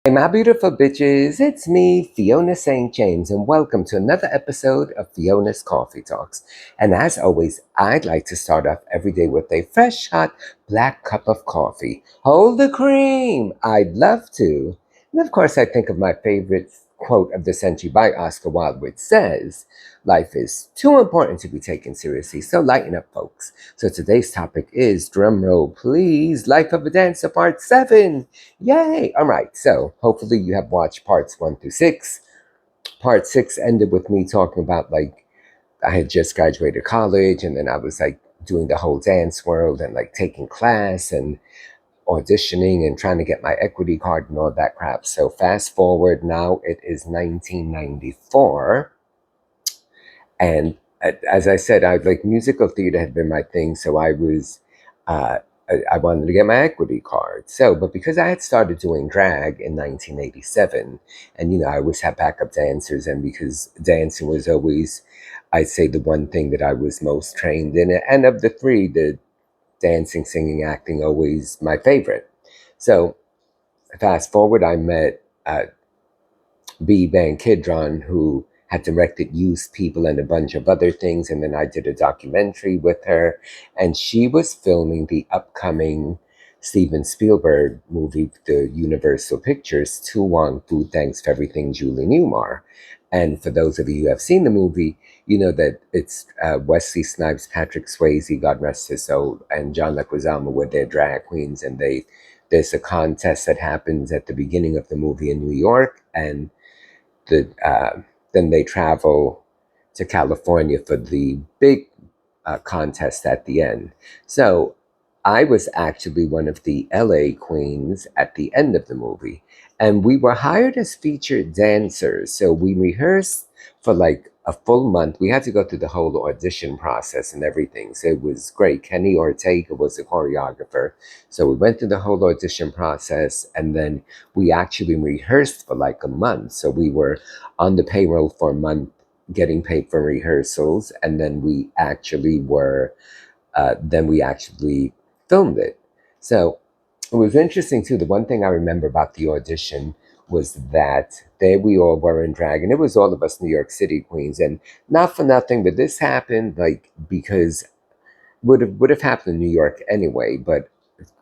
Hey, my beautiful bitches, it's me, Fiona St. James, and welcome to another episode of Fiona's Coffee Talks. And as always, I'd like to start off every day with a fresh, hot, black cup of coffee. Hold the cream! I'd love to. And of course, I think of my favorite quote of the century by Oscar Wilde, which says, "Life is too important to be taken seriously, so lighten up, folks." So today's topic is, drumroll please, Life of a Dancer Part 7. Yay! All right, so hopefully you have watched parts 1 through 6. Part 6 ended with me talking about like I had just graduated college and then I was like doing the whole dance world and like taking class and auditioning and trying to get my equity card and all that crap. So fast forward, now it is 1994. And as I said, I like musical theater had been my thing, so uh, I wanted to get my equity card. So, but because I had started doing drag in 1987, and I always had backup dancers, and because dancing was always, I'd say, the one thing that I was most trained in, and of the three, the dancing, singing, acting, always my favorite. So, fast forward, I met B. Van Kidron, who had directed Used People and a bunch of other things. And then I did a documentary with her. And she was filming the upcoming Steven Spielberg movie, the Universal Pictures, To Wong Fu, Thanks for Everything, Julie Newmar. And for those of you who have seen the movie, you know that it's Wesley Snipes, Patrick Swayze, God rest his soul, and John Leguizamo were their drag queens. And there's a contest that happens at the beginning of the movie in New York. And the, then they travel to California for the big contest at the end. So I was actually one of the LA queens at the end of the movie. And we were hired as featured dancers. So we rehearsed for like a full month. We had to go through the whole audition process and everything. So it was great. Kenny Ortega was the choreographer. So we went through the whole audition process and then we actually rehearsed for like a month. So we were on the payroll for a month getting paid for rehearsals, and then we actually filmed it. So it was interesting too. The one thing I remember about the audition was that there we all were in drag, and it was all of us New York City queens. And not for nothing, but this happened like because would have happened in New York anyway. But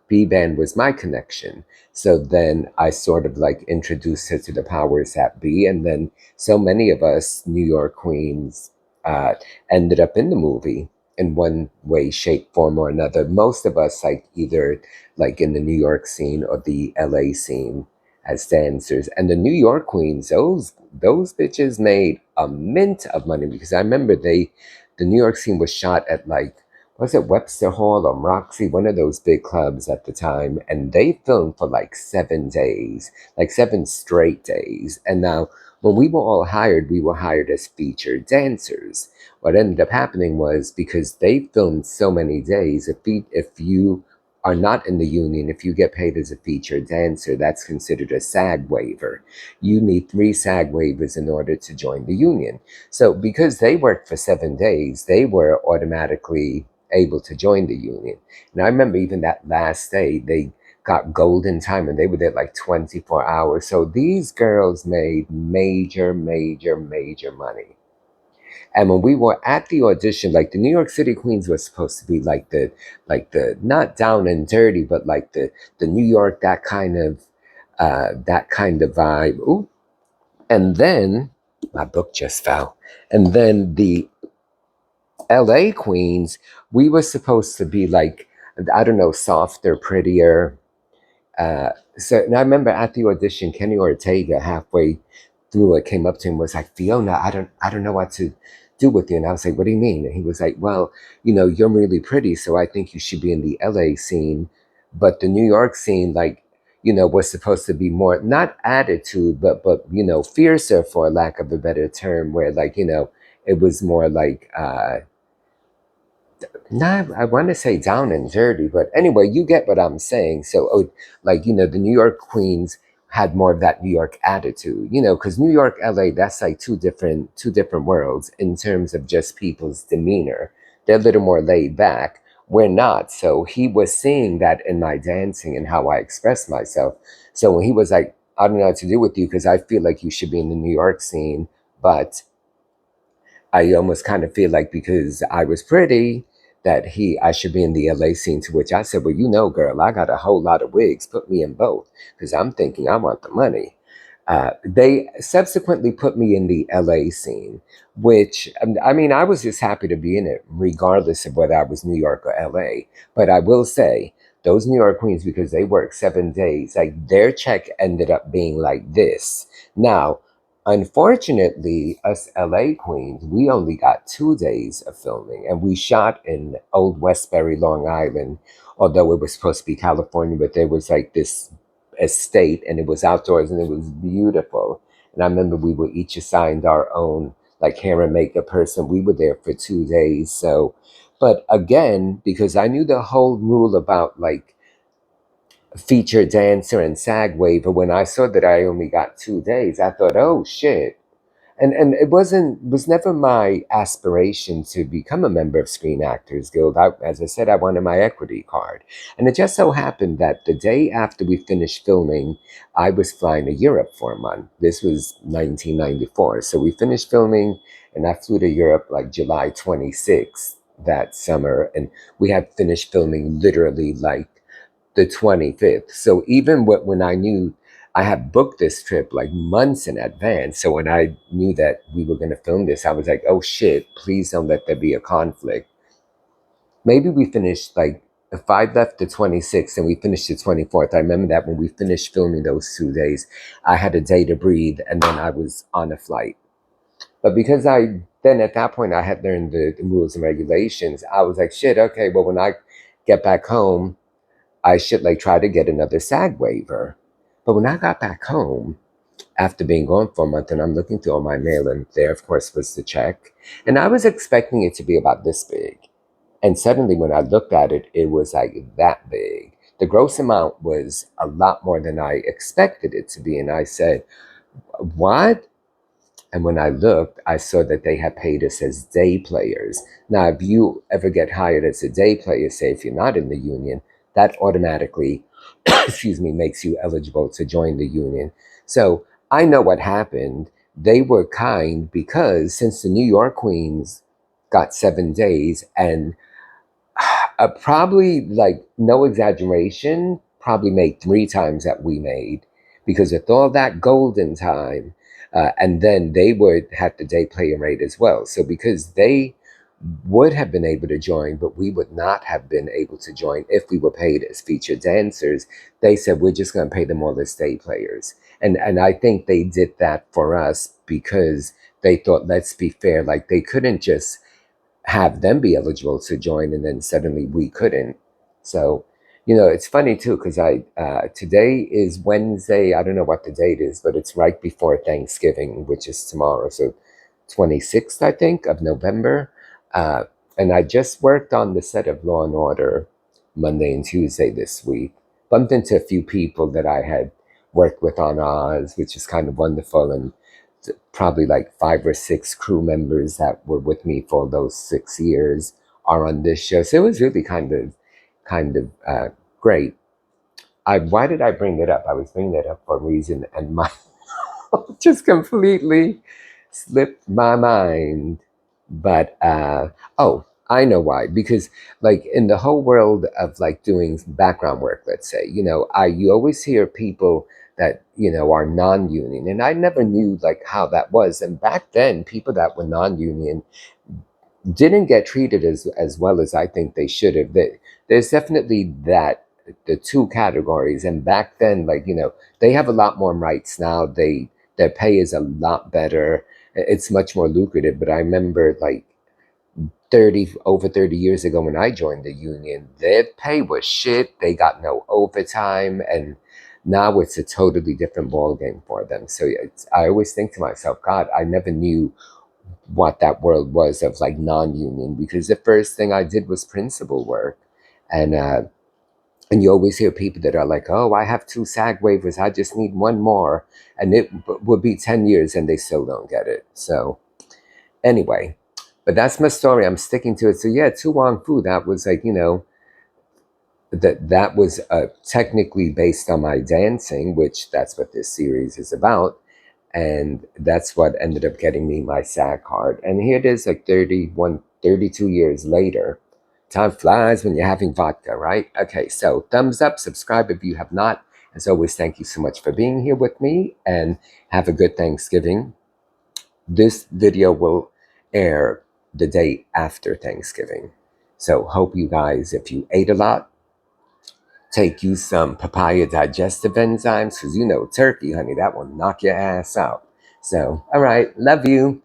B-Band was my connection. So then I sort of like introduced her to the powers that be. And then so many of us New York queens uh, ended up in the movie in one way, shape, form, or another. Most of us, like either like in the New York scene or the LA scene as dancers. And the New York queens, those bitches made a mint of money because I remember the New York scene was shot at like was it Webster Hall or Roxy, one of those big clubs at the time, and they filmed for like 7 days, like 7 straight days. And now, when we were hired as featured dancers. What ended up happening was because they filmed so many days, if you are not in the union, if you get paid as a featured dancer, that's considered a SAG waiver. You need 3 SAG waivers in order to join the union. So because they worked for 7 days, they were automatically able to join the union. And I remember even that last day, they got golden time and they were there like 24 hours. So these girls made major, major, major money. And when we were at the audition, like the New York City Queens was supposed to be like the not down and dirty, but like the New York, that kind of vibe. Ooh. And then my book just fell. And then the LA Queens, we were supposed to be like, I don't know, softer, prettier. So and I remember at the audition, Kenny Ortega halfway through it came up to him and was like, "Fiona, I don't know what to do with you." And I was like, "What do you mean?" And he was like, "Well, you're really pretty, so I think you should be in the LA scene, but the New York scene, like, was supposed to be more not attitude, but fiercer for lack of a better term, where like it was more like." No, I want to say down and dirty, but anyway, you get what I'm saying. So, like, the New York Queens had more of that New York attitude, because New York, LA, that's like two different worlds in terms of just people's demeanor. They're a little more laid back. We're not. So he was seeing that in my dancing and how I express myself. So when he was like, I don't know what to do with you because I feel like you should be in the New York scene, but I almost kind of feel like because I was pretty that I should be in the LA scene. To which I said, well, you know, girl, I got a whole lot of wigs. Put me in both because I'm thinking I want the money. They subsequently put me in the LA scene, which I mean, I was just happy to be in it, regardless of whether I was New York or LA. But I will say, those New York queens, because they worked 7 days, like their check ended up being like this. Now, unfortunately, us LA queens, we only got 2 days of filming, and we shot in Old Westbury, Long Island, although it was supposed to be California, but there was like this estate and it was outdoors and it was beautiful. And I remember we were each assigned our own like hair and makeup person. We were there for 2 days. So, but again, because I knew the whole rule about like feature dancer and SAG waiver, when I saw that I only got 2 days, I thought, oh shit, and it was never my aspiration to become a member of Screen Actors Guild. As I said, I wanted my equity card, and it just so happened that the day after we finished filming, I was flying to Europe for a month. This was 1994, so we finished filming, and I flew to Europe like July 26th that summer, and we had finished filming literally like the 25th. So even when I knew I had booked this trip like months in advance, so when I knew that we were going to film this, I was like, oh shit, please don't let there be a conflict. Maybe we finished like, if I left the 26th and we finished the 24th, I remember that when we finished filming those 2 days, I had a day to breathe and then I was on a flight. But because then at that point I had learned the rules and regulations, I was like, shit, okay, well, when I get back home, I should like try to get another SAG waiver. But when I got back home after being gone for a month and I'm looking through all my mail and there of course was the check. And I was expecting it to be about this big. And suddenly when I looked at it, it was like that big. The gross amount was a lot more than I expected it to be. And I said, what? And when I looked, I saw that they had paid us as day players. Now, if you ever get hired as a day player, say if you're not in the union, that automatically, excuse me, makes you eligible to join the union. So I know what happened. They were kind because since the New York Queens got 7 days and probably like no exaggeration, probably made 3 times that we made because with all that golden time, and then they would have the day player rate as well. So because they would have been able to join, but we would not have been able to join if we were paid as featured dancers, they said we're just going to pay them all as day players. And I think they did that for us because they thought, let's be fair, like they couldn't just have them be eligible to join and then suddenly we couldn't. So, it's funny too because today is Wednesday. I don't know what the date is, but it's right before Thanksgiving, which is tomorrow. So 26th, I think, of November. Uh, and I just worked on the set of Law and Order Monday and Tuesday this week. Bumped into a few people that I had worked with on Oz, which is kind of wonderful. And probably like 5 or 6 crew members that were with me for those 6 years are on this show. So it was really kind of great. Why did I bring it up? I was bringing it up for a reason, and my just completely slipped my mind. But oh, I know why. Because like in the whole world of like doing background work, let's say, you always hear people that are non-union, and I never knew like how that was. And back then, people that were non-union didn't get treated as well as I think they should have. There's definitely that the two categories, and back then, like they have a lot more rights now. Their pay is a lot better. It's much more lucrative. But I remember like 30 years ago when I joined the union, their pay was shit. They got no overtime, and now it's a totally different ballgame for them. So I always think to myself, God, I never knew what that world was of like non-union because the first thing I did was principal work, and you always hear people that are like, oh, I have 2 SAG waivers, I just need one more, and it would be 10 years and they still don't get it. So anyway, but that's my story. I'm sticking to it. So yeah, Tu Wong Fu, that was like, that was technically based on my dancing, which that's what this series is about. And that's what ended up getting me my SAG card. And here it is, like 31, 32 years later. Time flies when you're having vodka, right? Okay, so thumbs up, subscribe if you have not. As always, thank you so much for being here with me, and have a good Thanksgiving. This video will air the day after Thanksgiving. So hope you guys, if you ate a lot, take you some papaya digestive enzymes, because you know turkey, honey, that will knock your ass out. So, all right, love you.